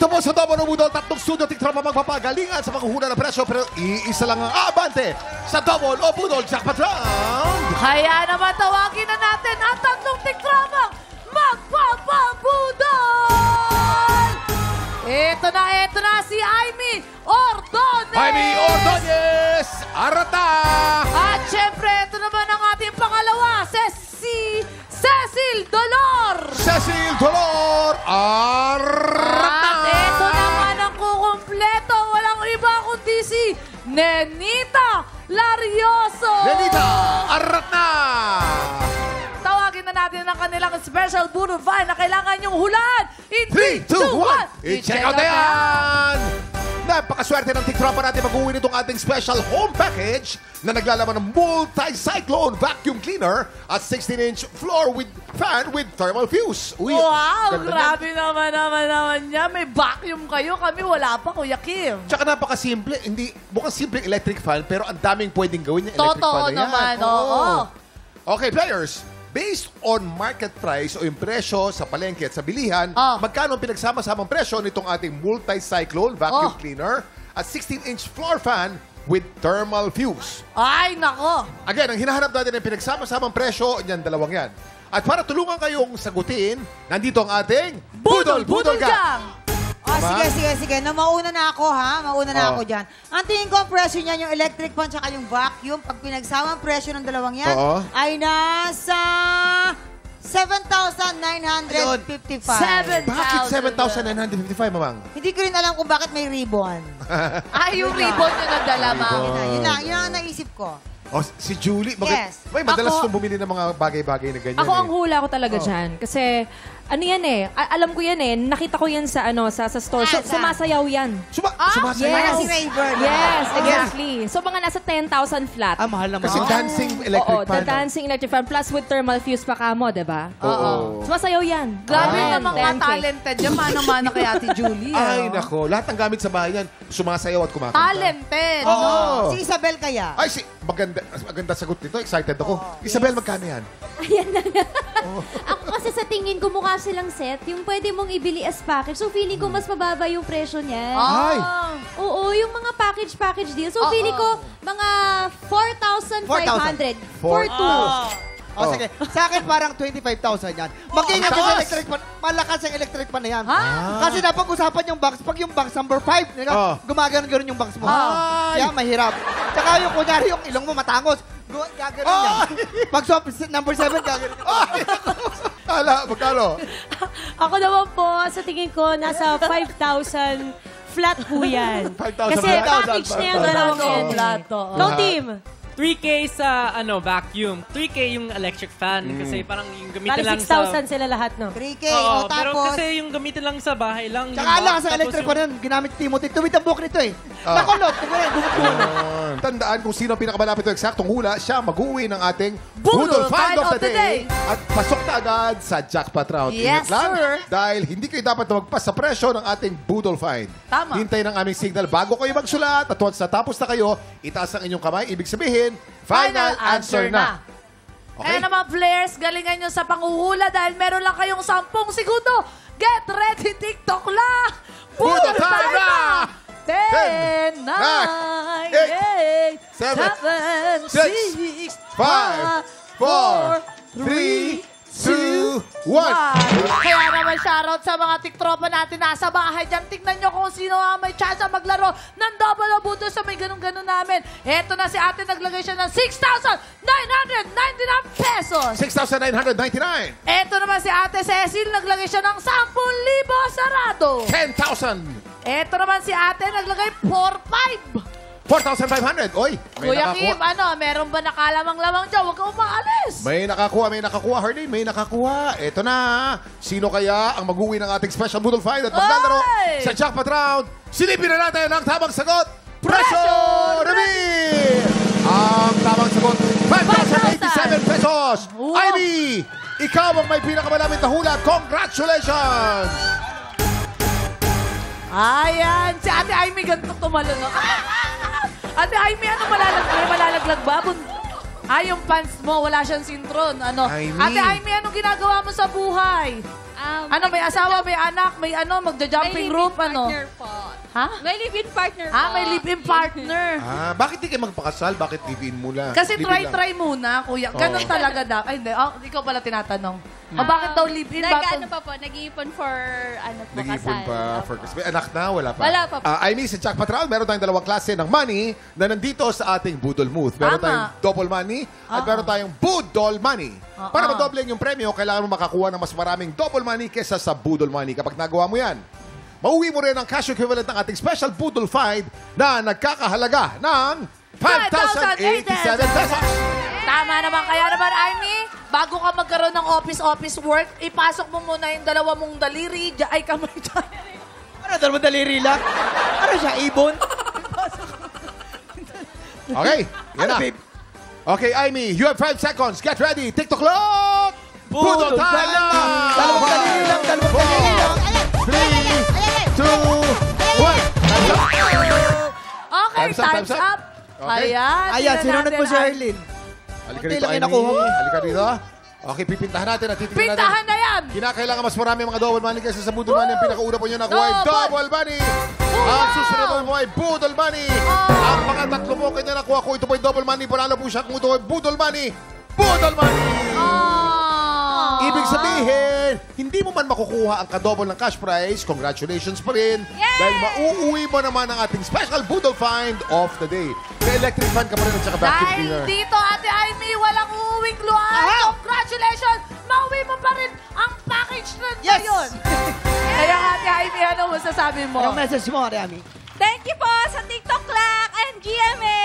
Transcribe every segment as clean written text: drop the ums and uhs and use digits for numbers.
Dito po sa Double Budol, tatlong studio tiktropa magpapagalingan sa paghuhula ng presyo pero iisa lang ang abante sa Double o Budol Jackpot Round. Kaya naman tawagin na natin ang tatlong tiktropang magpapabudol! Ito na si Aimee Ordonez! Aimee Ordonez! Arata! At syempre, ito naman ang ating pangalawa, si Cecil Dolor! Cecil Dolor! Arata! At ito naman ang kukumpleto, walang iba kundi si Nenita Larioso! Nenita! Arata! Tawagin na natin ang kanilang special Budol Find na kailangan niyong hulaan in 3, 2, 1! I-check out na yan! Napakaswerte ng tiktropa natin mag-uwi nitong ating special home package na naglalaman ng multi-cyclone vacuum cleaner at 16-inch floor with fan with thermal fuse. Uy, wow! ganda Grabe naman niya. May vacuum kayo. Kami wala pa, Kuya Kim. Tsaka napakasimple. Hindi, mukhang simple electric fan pero ang daming pwedeng gawin yung electric Totoo fan na yan. naman, oo. Okay, players. Based on market price o yung presyo sa palengke at sa bilihan, magkano ang pinagsama-samang presyo nitong ating multi-cyclone vacuum cleaner at 16-inch floor fan with thermal fuse? Ay, nako! Again, ang hinahanap natin ang pinagsama-samang presyo, yan, dalawang yan. At para tulungan kayong sagutin, nandito ang ating Budol Gang! Sige. Mauna na ako, ha? Mauna na ako dyan. Ang tingin ko ang presyo niyan, yung electric fan tsaka yung vacuum, pag pinagsama ang presyo ng dalawang yan, ay nasa 7,955. Bakit 7,955, mamang? Hindi ko rin alam kung bakit may ribbon. Ay, yung ribbon yung nagdala, ma'am. Yun ang naisip ko. Oh, si Julie, Yes. may madalas itong bumili ng mga bagay-bagay na ganyan. Ako ang hula ko talaga dyan. Kasi, ano yan eh, alam ko yan eh, nakita ko yan sa store. So, sumasayaw yan. Sumasayaw? Parang si Rayburn. Yes, exactly. So, mga nasa 10,000 flat. Mahal naman. Kasi dancing electric Oo, fan. the dancing electric fan plus with thermal fuse pa kamo, diba? Oo. Sumasayaw yan. Grabe naman mga 10K. talented yan. Mano-mano kay Ate Julie. Ay, nako. Lahat ng gamit sa bahay yan, sumasayaw at kumakanta. Talented. Oo. Si Isabel kaya? Ay, maganda sagot nito. Excited ako. Isabel, magkano yan? Ayan na nga. Ako kasi sa tingin ko mukha silang set, yung pwede mong ibili as package. So feeling ko mas mababa yung presyo niya. Ay! Oo, yung mga package deal. So feeling ko mga 4,500 for two. Sige. Sa akin parang 25,000 yan. Mag-ingat ka sa electric fan. Malakas ang electric fan na yan. Kasi napag-usapan yung box. Pag yung box number 5, gumagano-gano yung box mo. Kaya mahirap. Tsaka yung kunyari yung ilong mo matangos. Gagano yan. Pag number 7, gagano yan. Magkano? Ako naman po, sa tingin ko, nasa 5,000 flat po yan. 5,000 Kasi flat. package na yung dalawang yan. Ikaw, team. 3K sa vacuum, 3K yung electric fan kasi parang yung gamitin lang Bali sa 6,000 sila lahat, no? 3K. Oo, O pero tapos, kasi yung gamitin lang sa bahay lang. Tsaka lang sa electric fan yan. Ginamit Timothy. Tuwid ang buhok nito eh. Nakulot. Tandaan kung sino ang pinakamalapit o eksaktong hula, siya mag-uwi ng ating Budol Find of the Day. At pasok na agad sa jackpot round. Yes, Ingat lang, sir. dahil hindi kayo dapat na magpas sa presyo ng ating Budol Find. Tama. Hintayin ang aming signal bago kayo magsulat at once natapos na kayo, itaas ang inyong kamay. Ibig sabihin, final answer na. Okay? Kaya naman players, galingan nyo sa panguhula dahil meron lang kayong 10 segundo. Get ready, TikTok lang! Budol time na! 10, 9, 8, 7, 6, 5, 4, 3, 2, 1. Kaya naman shoutout sa mga tiktropa natin nasa bahay dyan. Tignan nyo kung sino ang may chance maglaro ng double o budol sa may ganun-ganun namin. Eto na si ate, naglagay siya ng 6,999 pesos. 6,999. Eto naman si ate Cecil, naglagay siya ng 10,000 sarado. 10,000. Eto naman si ate, naglagay 4,500. 4,500. Oy, may Kuya nakakuha. Kim, meron ba nakalamang-lamang dyan? Huwag kang umaalis. May nakakuha, Harley. May nakakuha. Eto na. Sino kaya ang mag-uwi ng ating special Budol Find at maglalaro Oy! sa jackpot round? Silipin na natin ang tamang sagot. Pressure reveal! Ang tamang sagot, 5,087 pesos. Wow. Ivy, ikaw ang may pinakamalapit na hula. Congratulations! Ayan, si Ate Aimee ganito tumalo, no? Ate Aimee, ano malalaglag ba? Yung pants mo, wala siyang sintron. Ano? Aimee. Ate Aimee, anong ginagawa mo sa buhay? Ano, may asawa, may anak, may magja-jumping rope, partner po. Ha? May live-in partner po. May live-in partner. Bakit di kayo magpakasal? Bakit live-in muna? Kasi Live-in lang. try muna, kuya. Ganon talaga daw. Ay, hindi. Ikaw pala tinatanong. Bakit daw live-in? Nag-ano pa po, nag-iipon for, Nag-iipon kasal. pa. For May anak na? Wala pa? Wala pa po. Amy, sa Jack Patral, meron tayong dalawang klase ng money na nandito sa ating Budol Booth. Meron Tama. tayong double money at meron tayong Budol money. Para madoble yung premyo, kailangan mo makakuha ng mas maraming double money kesa sa Budol money. Kapag nagawa mo yan, mauwi mo rin ang cash equivalent ng ating special Budol Find na nagkakahalaga ng 5,087 pesos. Tama naman. Kaya naman, Amy, bago ka magkaroon ng office work, ipasok mo muna yung dalawa mong daliri. Ay, kamay dyan. Ano, dalawang daliri lang? Ano siya, ibon? Okay, yan na. babe? Okay, Amy, you have 5 seconds. Get ready. TikTok clock! Budol time na! Dalawang daliri lang, dalawang daliri lang. 3, 2, 1. Okay, time's up. Okay. Ayan, sinunod mo si Arlene. Halika Konti dito, lang Amy. nakuha mo. Halika dito. Okay, pipintahan natin at titignan natin. Pintahan na yan! Kinakailangan mas marami mga double money kaysa sa Budol money. Ang pinakauna po nyo nakuha ay double money. Ang susunod mo ay Budol money. Ang mga tatlo mo kayo na nakuha ko, ito po ay double money. Panalo po siya kung ito ay Budol money. Budol money! Ibig sabihin, hindi mo man makukuha ang kadouble ng cash prize, congratulations pa rin. Dahil mauuwi mo naman ang ating special Budol Find of the day. May electric fan ka pa rin at saka vacuum Dahil cleaner. dito, Ate Amy, walang uuwing luhaan. Congratulations! Mauwi mo pa rin ang package na ngayon. Kaya, Ate Amy, ano masasabi mo? Anong message mo, Ariami? Thank you po sa TikTok Clock and GMA!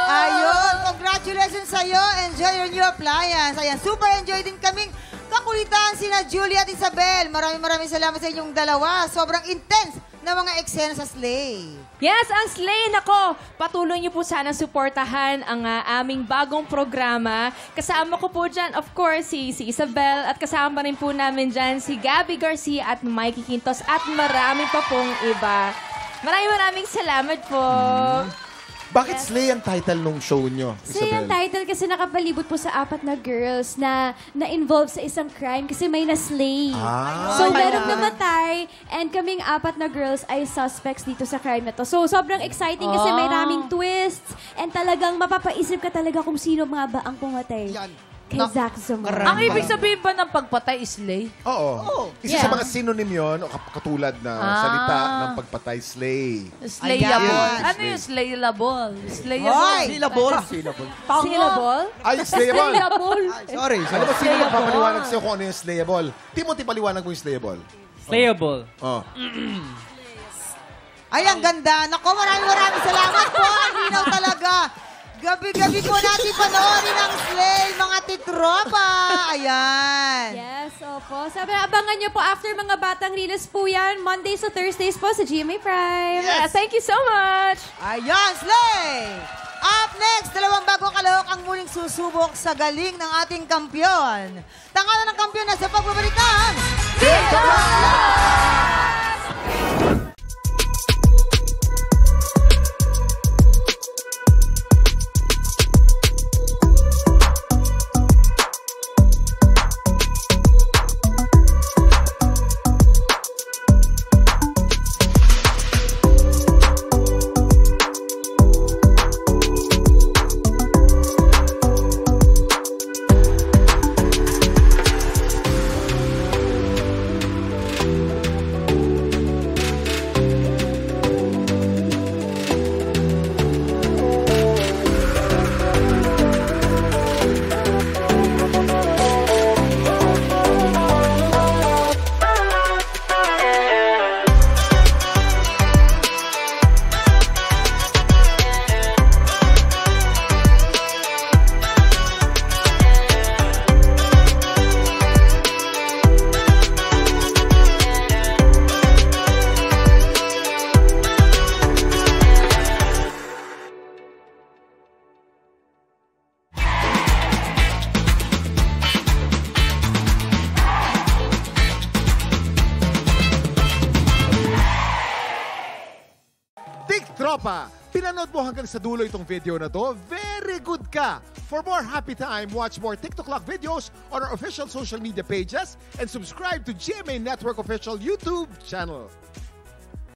Ayun, congratulations sa'yo. Enjoy your new appliance. Ayan, super enjoy din kaming kakulitan sina Julie at Isabel. Maraming salamat sa inyong dalawa. Sobrang intense na mga eksena sa Slay. Yes, ang Slay. Nako, patuloy niyo po sana suportahan ang aming bagong programa. Kasama ko po dyan, of course, si Isabel. At kasama rin po namin dyan si Gabby Garcia at Mikey Quintos. At marami pa pong iba. Maraming salamat po. Bakit Slay ang title nung show nyo, Slay ang Isabel? title kasi nakapalibot po sa 4 na girls na na-involve sa isang crime kasi may na-slay. So, merong namatay and kaming 4 na girls ay suspects dito sa crime na to. So, sobrang exciting kasi may raming twists and talagang mapapaisip ka talaga kung sino mga ba ang pumatay. Kay Zach Zamora. Ang ibig sabihin ba ng pagpatay is Slay? Oo. Isa sa mga synonym yun, o katulad na salita ng pagpatay, Slay. Slayable. Ayan. Ano yung slayable? Syllable. Syllable? Ay, slayable. Sorry. Ano ba sino magpapaliwanag sa'yo kung ano yung slayable? Timothy, paliwanag mo yung slayable. Slayable. Oh. Ay, ang ganda. Nako, maraming salamat po. Ang linaw talaga. Gabi-gabi po natin panoorin ang Slay, mga titropa. Ayan. Yes, opo. Sabi, abangan nyo po after mga batang release po yan. Mondays to Thursdays po sa GMA Prime. Yes. Thank you so much. Ayan, Slay! Up next, dalawang bagong kalahok ang muling susubok sa galing ng ating kampyon. Tangalan ng kampyon na sa pagbabalik ng Tropa, pinanood mo hanggang sa dulo itong video na to, very good ka! For more happy time, watch more TikTok Clock videos on our official social media pages and subscribe to GMA Network official YouTube channel.